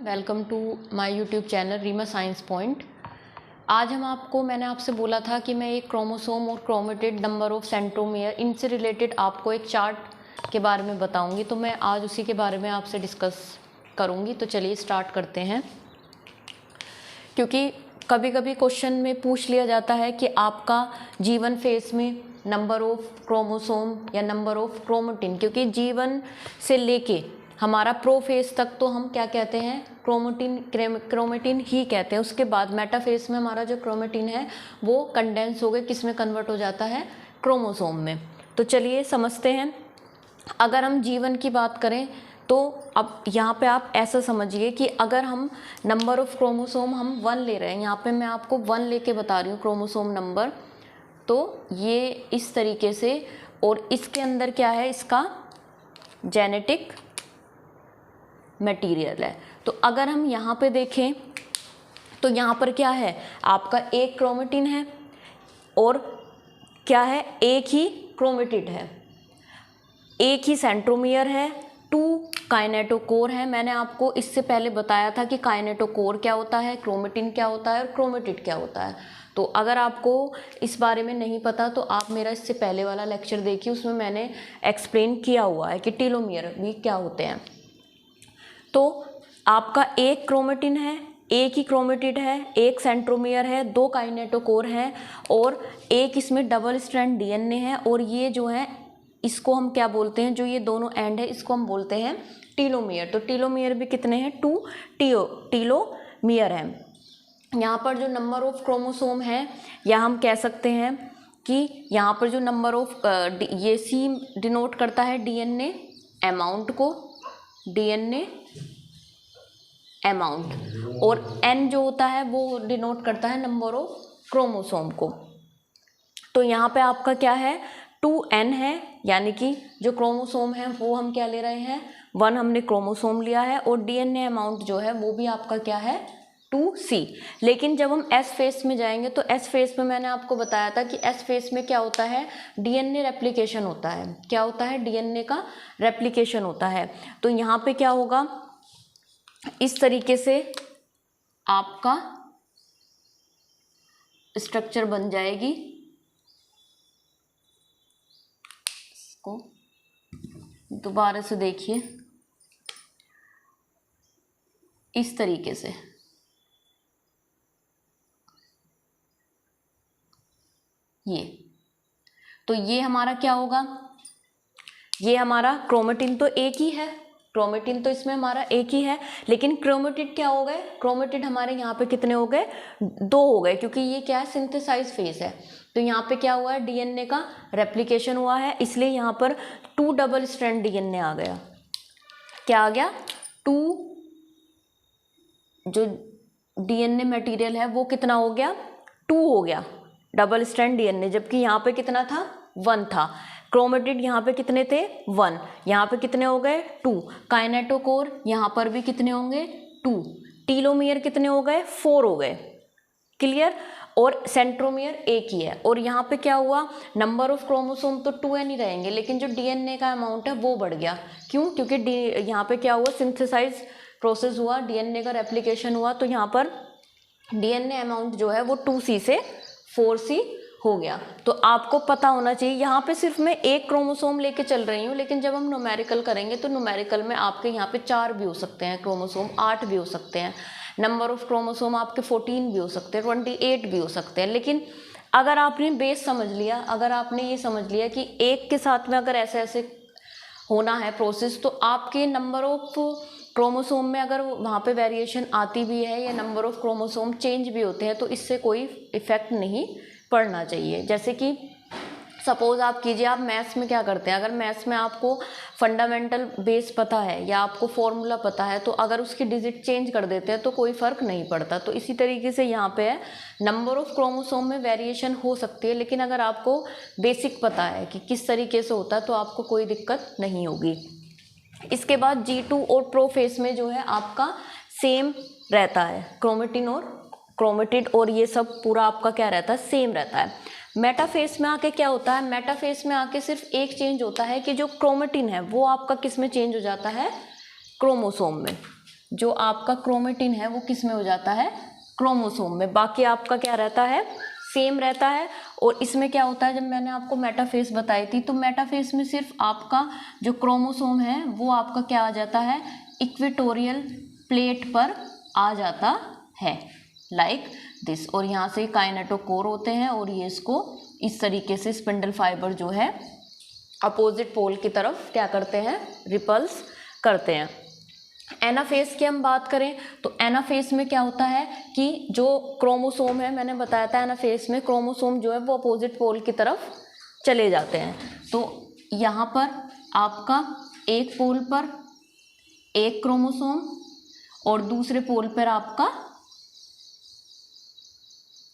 Welcome to my YouTube channel Reema science point. आज मैंने आपसे बोला था कि मैं एक क्रोमोसोम और क्रोमेटिड, नंबर ऑफ सेंट्रोमियर, इनसे रिलेटेड आपको एक चार्ट के बारे में बताऊंगी। तो मैं आज उसी के बारे में आपसे डिस्कस करूंगी। तो चलिए स्टार्ट करते हैं। क्योंकि कभी कभी क्वेश्चन में पूछ लिया जाता है कि आपका जीवन फेज में नंबर ऑफ क्रोमोसोम या नंबर ऑफ क्रोमेटिन, क्योंकि जीवन से लेके हमारा प्रोफेज तक तो हम क्या कहते हैं, क्रोमेटिन ही कहते हैं। उसके बाद मेटाफेज में हमारा जो क्रोमेटिन है वो कंडेंस हो गए, किस में कन्वर्ट हो जाता है, क्रोमोसोम में। तो चलिए समझते हैं। अगर हम जीवन की बात करें तो अब यहाँ पे आप ऐसा समझिए कि अगर हम नंबर ऑफ क्रोमोसोम हम 1 ले रहे हैं, यहाँ पे मैं आपको 1 लेके बता रही हूँ क्रोमोसोम नंबर। तो ये इस तरीके से, और इसके अंदर क्या है, इसका जेनेटिक मटेरियल है। तो अगर हम यहाँ पे देखें तो यहाँ पर क्या है, आपका एक क्रोमेटिन है और क्या है, एक ही क्रोमेटिड है, एक ही सेंट्रोमियर है, 2 काइनेटोकोर है। मैंने आपको इससे पहले बताया था कि काइनेटोकोर क्या होता है, क्रोमेटिन क्या होता है और क्रोमेटिड क्या होता है। तो अगर आपको इस बारे में नहीं पता तो आप मेरा इससे पहले वाला लेक्चर देखिए, उसमें मैंने एक्सप्लेन किया हुआ है कि टेलोमियर भी क्या होते हैं। तो आपका एक क्रोमेटिन है, एक ही क्रोमेटिड है, एक सेंट्रोमियर है, 2 काइनेटोकोर हैं और एक इसमें डबल स्ट्रैंड डीएनए है। और ये जो है इसको हम क्या बोलते हैं, जो ये दोनों एंड है इसको हम बोलते हैं टीलोमियर। तो टीलोमियर भी कितने हैं, 2 टीलोमियर हैं। यहाँ पर जो नंबर ऑफ क्रोमोसोम है, या हम कह सकते हैं कि यहाँ पर जो नंबर ऑफ ये सी डिनोट करता है डीएनए अमाउंट को, डीएनए अमाउंट, और एन जो होता है वो डिनोट करता है नंबर ऑफ क्रोमोसोम को। तो यहाँ पे आपका क्या है, 2n है, यानी कि जो क्रोमोसोम है वो हम क्या ले रहे हैं, 1 हमने क्रोमोसोम लिया है, और डीएनए अमाउंट जो है वो भी आपका क्या है, 2c। लेकिन जब हम एस फेस में जाएंगे तो एस फेस में मैंने आपको बताया था कि एस फेस में क्या होता है, डीएनए रेप्लिकेशन होता है। क्या होता है, डीएनए का रेप्लिकेशन होता है। तो यहाँ पे क्या होगा, इस तरीके से आपका स्ट्रक्चर बन जाएगी। इसको दोबारा से देखिए, इस तरीके से तो ये हमारा क्या होगा, ये हमारा क्रोमेटिन तो एक ही है, क्रोमेटिन तो इसमें हमारा एक ही है, लेकिन क्रोमेटिड क्या हो गए, क्रोमेटिड हमारे यहाँ पे कितने हो गए, 2 हो गए, क्योंकि ये क्या है, सिंथेसाइज फेज है। तो यहाँ पे क्या हुआ है, डीएनए का रेप्लिकेशन हुआ है, इसलिए यहाँ पर 2 डबल स्ट्रैंड डीएनए आ गया। क्या आ गया, 2 जो डीएनए मटेरियल है वो कितना हो गया, 2 हो गया डबल स्ट्रैंड डीएनए, जबकि यहाँ पे कितना था, 1 था। क्रोमेटिड यहाँ पे कितने थे, 1, यहाँ पे कितने हो गए, 2। काइनेटोकोर यहाँ पर भी कितने होंगे, 2। टीलोमियर कितने हो गए, 4 हो गए, क्लियर। और सेंट्रोमियर एक ही है। और यहाँ पे क्या हुआ, नंबर ऑफ क्रोमोसोम तो 2n ही रहेंगे, लेकिन जो डीएनए का अमाउंट है वो बढ़ गया। क्यों, क्योंकि यहाँ पे क्या हुआ, सिंथेसाइज प्रोसेस हुआ, डीएनए का रेप्लिकेशन हुआ, तो यहाँ पर डीएनए अमाउंट जो है वो 2c से 4c हो गया। तो आपको पता होना चाहिए, यहाँ पे सिर्फ मैं एक क्रोमोसोम लेके चल रही हूँ, लेकिन जब हम न्यूमेरिकल करेंगे तो न्यूमेरिकल में आपके यहाँ पे 4 भी हो सकते हैं क्रोमोसोम, 8 भी हो सकते हैं, नंबर ऑफ क्रोमोसोम आपके 14 भी हो सकते हैं, 28 भी हो सकते हैं। लेकिन अगर आपने बेस समझ लिया, अगर आपने ये समझ लिया कि एक के साथ में अगर ऐसे ऐसे होना है प्रोसेस, तो आपके नंबर ऑफ क्रोमोसोम में अगर वहाँ पे वेरिएशन आती भी है या नंबर ऑफ क्रोमोसोम चेंज भी होते हैं, तो इससे कोई इफेक्ट नहीं पढ़ना चाहिए। जैसे कि सपोज आप कीजिए, आप मैथ्स में क्या करते हैं, अगर मैथ्स में आपको फंडामेंटल बेस पता है या आपको फॉर्मूला पता है, तो अगर उसकी डिजिट चेंज कर देते हैं तो कोई फ़र्क नहीं पड़ता। तो इसी तरीके से यहाँ पे है, नंबर ऑफ क्रोमोसोम में वेरिएशन हो सकती है, लेकिन अगर आपको बेसिक पता है कि किस तरीके से होता है तो आपको कोई दिक्कत नहीं होगी। इसके बाद G2 और प्रोफेस में जो है आपका सेम रहता है, क्रोमेटिन और क्रोमेटिड और ये सब पूरा आपका क्या रहता है, सेम रहता है। मेटाफेस में आके क्या होता है, मेटाफेस में आके सिर्फ एक चेंज होता है कि जो क्रोमेटिन है वो आपका किस में चेंज हो जाता है, क्रोमोसोम में। जो आपका क्रोमेटिन है वो किस में हो जाता है, क्रोमोसोम में। बाकी आपका क्या रहता है, सेम रहता है। और इसमें क्या होता है, जब मैंने आपको मेटाफेस बताई थी तो मेटाफेस में सिर्फ आपका जो क्रोमोसोम है वो आपका क्या आ जाता है, इक्वेटोरियल प्लेट पर आ जाता है, लाइक दिस। और यहाँ से काइनेटोकोर होते हैं और ये इसको इस तरीके से स्पिंडल फाइबर जो है अपोजिट पोल की तरफ क्या करते हैं, रिपल्स करते हैं। एनाफेस की हम बात करें तो एनाफेस में क्या होता है कि जो क्रोमोसोम है, मैंने बताया था एनाफेस में क्रोमोसोम जो है वो अपोजिट पोल की तरफ चले जाते हैं। तो यहाँ पर आपका एक पोल पर एक क्रोमोसोम और दूसरे पोल पर आपका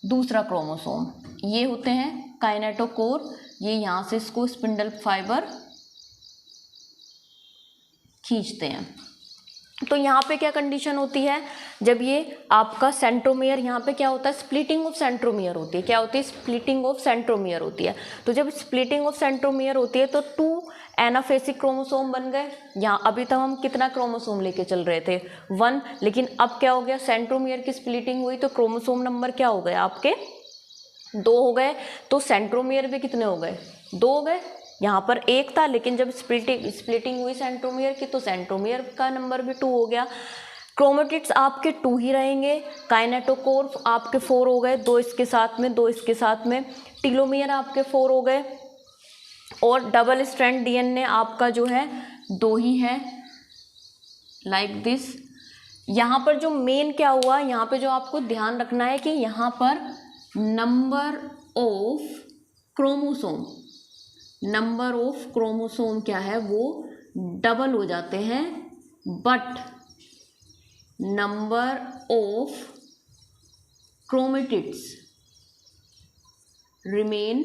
दूसरा क्रोमोसोम, ये होते हैं काइनेटोकोर। ये यहाँ से इसको स्पिंडल फाइबर खींचते हैं। तो यहाँ पे क्या कंडीशन होती है, जब ये आपका सेंट्रोमियर, यहाँ पे क्या होता है, स्प्लिटिंग ऑफ सेंट्रोमियर होती है। क्या होती है, स्प्लिटिंग ऑफ सेंट्रोमियर होती है। तो जब स्प्लिटिंग ऑफ सेंट्रोमियर होती है तो 2 एनाफेसिक क्रोमोसोम बन गए। यहाँ अभी तक हम कितना क्रोमोसोम लेके चल रहे थे, 1, लेकिन अब क्या हो गया, सेंट्रोमियर की स्प्लिटिंग हुई तो क्रोमोसोम नंबर क्या हो गए आपके, 2 हो गए। तो सेंट्रोमियर भी कितने हो गए, 2 हो गए। यहाँ पर 1 था, लेकिन जब स्प्लिटिंग हुई सेंट्रोमियर की तो सेंट्रोमियर का नंबर भी 2 हो गया। क्रोमेटिड्स आपके 2 ही रहेंगे। काइनेटोकोर आपके 4 हो गए, 2 इसके साथ में, 2 इसके साथ में। टीलोमियर आपके 4 हो गए और डबल स्ट्रैंड डीएनए आपका जो है 2 ही है, लाइक दिस। यहाँ पर जो मेन क्या हुआ, यहाँ पे जो आपको ध्यान रखना है कि यहाँ पर नंबर ऑफ क्रोमोसोम क्या है, वो डबल हो जाते हैं, but number of chromatids remain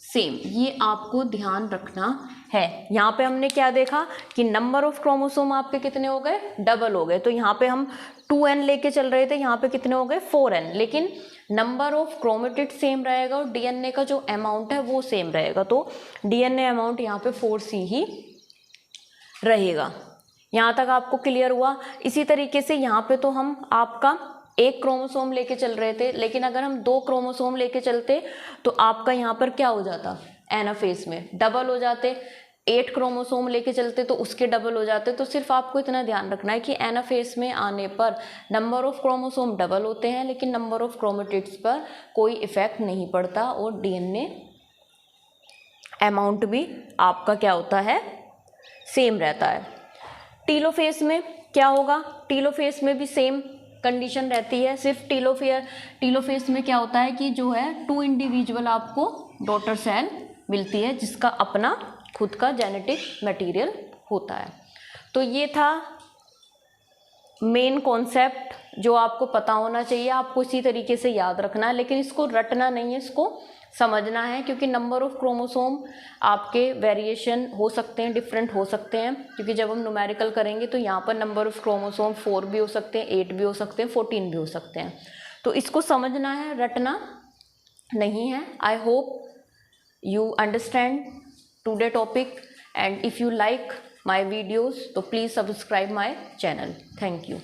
same. ये आपको ध्यान रखना है। यहाँ पे हमने क्या देखा कि नंबर ऑफ क्रोमोसोम आपके कितने हो गए, डबल हो गए। तो यहाँ पे हम 2n लेके चल रहे थे, यहाँ पे कितने हो गए, 4n, लेकिन नंबर ऑफ क्रोमेटिड सेम रहेगा और डीएनए का जो अमाउंट है वो सेम रहेगा। तो डीएनए अमाउंट यहाँ पे 4c ही रहेगा। यहाँ तक आपको क्लियर हुआ। इसी तरीके से यहाँ पे तो हम आपका एक क्रोमोसोम लेके चल रहे थे, लेकिन अगर हम 2 क्रोमोसोम लेके चलते तो आपका यहाँ पर क्या हो जाता, एनाफेस में डबल हो जाते। 8 क्रोमोसोम लेके चलते तो उसके डबल हो जाते। तो सिर्फ आपको इतना ध्यान रखना है कि एनाफेस में आने पर नंबर ऑफ क्रोमोसोम डबल होते हैं, लेकिन नंबर ऑफ क्रोमेटिड्स पर कोई इफेक्ट नहीं पड़ता और डीएनए अमाउंट भी आपका क्या होता है, सेम रहता है। टीलोफेस में क्या होगा, टीलोफेस में भी सेम कंडीशन रहती है। सिर्फ टीलोफेस में क्या होता है कि जो है 2 इंडिविजुअल आपको डॉटर सेल मिलती है जिसका अपना खुद का जेनेटिक मटेरियल होता है। तो ये था मेन कॉन्सेप्ट जो आपको पता होना चाहिए। आपको इसी तरीके से याद रखना है, लेकिन इसको रटना नहीं है, इसको समझना है, क्योंकि नंबर ऑफ क्रोमोसोम आपके वेरिएशन हो सकते हैं, डिफरेंट हो सकते हैं। क्योंकि जब हम न्यूमेरिकल करेंगे तो यहाँ पर नंबर ऑफ क्रोमोसोम 4 भी हो सकते हैं, 8 भी हो सकते हैं, 14 भी हो सकते हैं। तो इसको समझना है, रटना नहीं है। I hope you understand today topic, and if you like my videos so please subscribe my channel. Thank you.